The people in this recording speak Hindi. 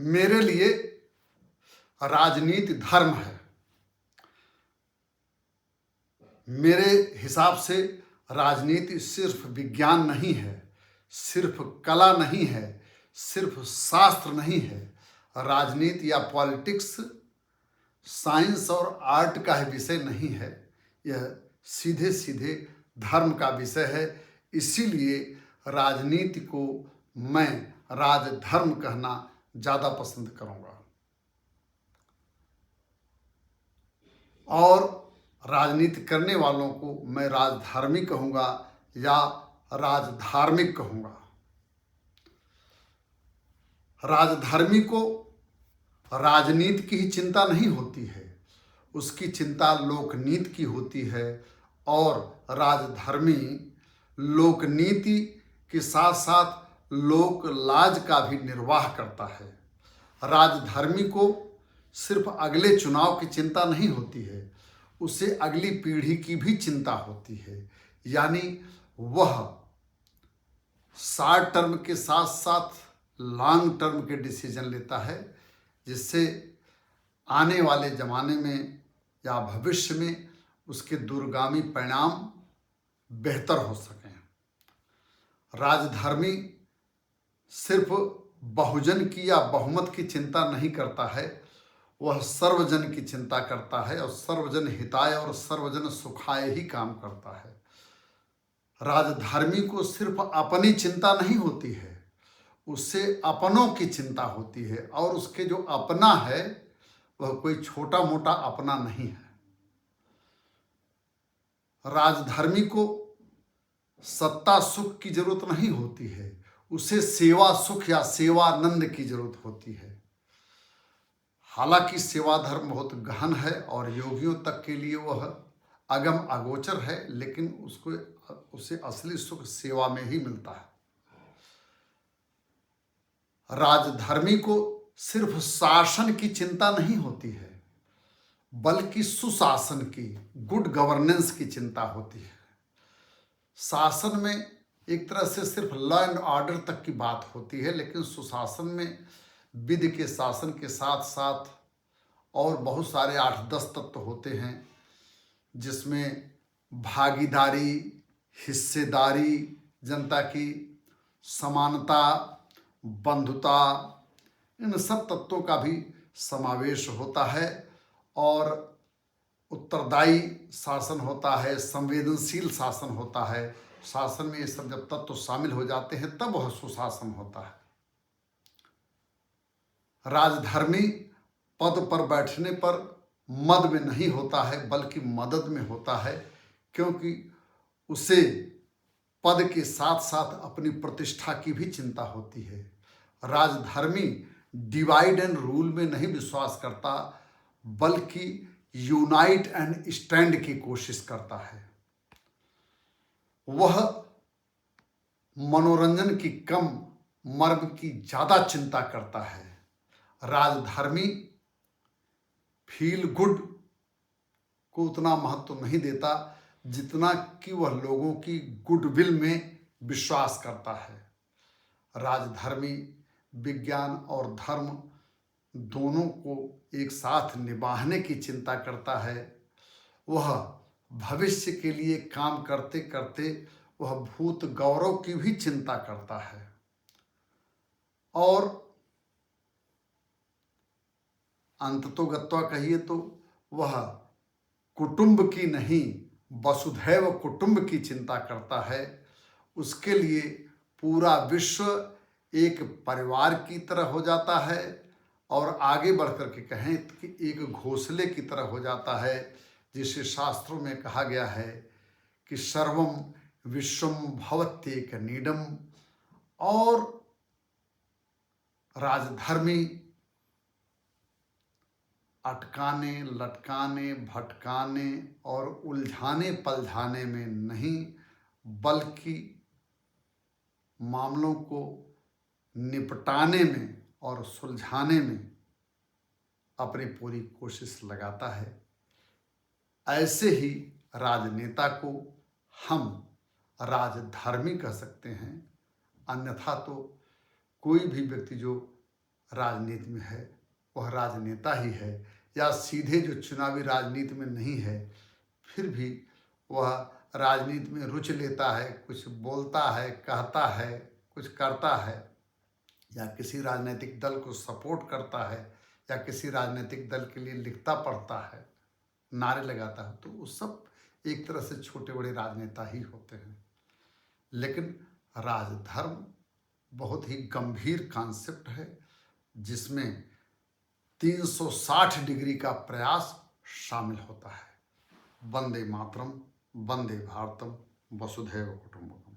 मेरे लिए राजनीति धर्म है। मेरे हिसाब से राजनीति सिर्फ विज्ञान नहीं है, सिर्फ कला नहीं है, सिर्फ शास्त्र नहीं है। राजनीति या पॉलिटिक्स साइंस और आर्ट का ही विषय नहीं है, यह सीधे सीधे धर्म का विषय है। इसीलिए राजनीति को मैं राजधर्म कहना ज़्यादा पसंद करूँगा। और राजनीति करने वालों को मैं राजधर्मी कहूँगा या राजधार्मिक कहूँगा। राजधर्मी को राजनीति की ही चिंता नहीं होती है, उसकी चिंता लोकनीति की होती है। और राजधर्मी लोकनीति के साथ साथ लोक लाज का भी निर्वाह करता है। राजधर्मी को सिर्फ अगले चुनाव की चिंता नहीं होती है, उसे अगली पीढ़ी की भी चिंता होती है। यानी वह शॉर्ट टर्म के साथ साथ लॉन्ग टर्म के डिसीजन लेता है, जिससे आने वाले ज़माने में या भविष्य में उसके दूरगामी परिणाम बेहतर हो सकें। राजधर्मी सिर्फ बहुजन की या बहुमत की चिंता नहीं करता है, वह सर्वजन की चिंता करता है और सर्वजन हिताय और सर्वजन सुखाय ही काम करता है। राजधर्मी को सिर्फ अपनी चिंता नहीं होती है, उससे अपनों की चिंता होती है। और उसके जो अपना है वह कोई छोटा मोटा अपना नहीं है। राजधर्मी को सत्ता सुख की जरूरत नहीं होती है, उसे सेवा सुख या सेवानंद की जरूरत होती है। हालांकि सेवा धर्म बहुत गहन है और योगियों तक के लिए वह अगम अगोचर है, लेकिन उसे असली सुख सेवा में ही मिलता है। राजधर्मी को सिर्फ शासन की चिंता नहीं होती है, बल्कि सुशासन की, गुड गवर्नेंस की चिंता होती है। शासन में एक तरह से सिर्फ लॉ एंड ऑर्डर तक की बात होती है, लेकिन सुशासन में विधि के शासन के साथ साथ और बहुत सारे 8-10 तत्व होते हैं, जिसमें भागीदारी, हिस्सेदारी, जनता की समानता, बंधुता, इन सब तत्वों का भी समावेश होता है। और उत्तरदायी शासन होता है, संवेदनशील शासन होता है। शासन में ये सब जब तत्व शामिल हो जाते हैं तब वह सुशासन होता है। राजधर्मी पद पर बैठने पर मद में नहीं होता है, बल्कि मदद में होता है, क्योंकि उसे पद के साथ साथ अपनी प्रतिष्ठा की भी चिंता होती है। राजधर्मी डिवाइड एंड रूल में नहीं विश्वास करता, बल्कि यूनाइट एंड स्टैंड की कोशिश करता है। वह मनोरंजन की कम, मर्म की ज़्यादा चिंता करता है। राजधर्मी फील गुड को उतना महत्व नहीं देता जितना कि वह लोगों की गुडविल में विश्वास करता है। राजधर्मी विज्ञान और धर्म दोनों को एक साथ निभाने की चिंता करता है। वह भविष्य के लिए काम करते करते वह भूत गौरव की भी चिंता करता है। और अंततोगत्वा कहिए तो वह कुटुंब की नहीं, वसुधैव कुटुंब की चिंता करता है। उसके लिए पूरा विश्व एक परिवार की तरह हो जाता है, और आगे बढ़ कर के कहें कि एक घोंसले की तरह हो जाता है, जिसे शास्त्रों में कहा गया है कि सर्वम विश्वम भवत्येक नीडम। और राजधर्मी अटकाने, लटकाने, भटकाने और उलझाने पलझाने में नहीं, बल्कि मामलों को निपटाने में और सुलझाने में अपनी पूरी कोशिश लगाता है। ऐसे ही राजनेता को हम राजधर्मी कह सकते हैं। अन्यथा तो कोई भी व्यक्ति जो राजनीति में है वह राजनेता ही है, या सीधे जो चुनावी राजनीति में नहीं है फिर भी वह राजनीति में रुचि लेता है, कुछ बोलता है, कहता है, कुछ करता है, या किसी राजनीतिक दल को सपोर्ट करता है, या किसी राजनीतिक दल के लिए लिखता पढ़ता है, नारे लगाता है, तो वो सब एक तरह से छोटे बड़े राजनेता ही होते हैं। लेकिन राजधर्म बहुत ही गंभीर कॉन्सेप्ट है जिसमें 360 डिग्री का प्रयास शामिल होता है। वंदे मातरम, वंदे भारतम, वसुधैव कुटुंबकम।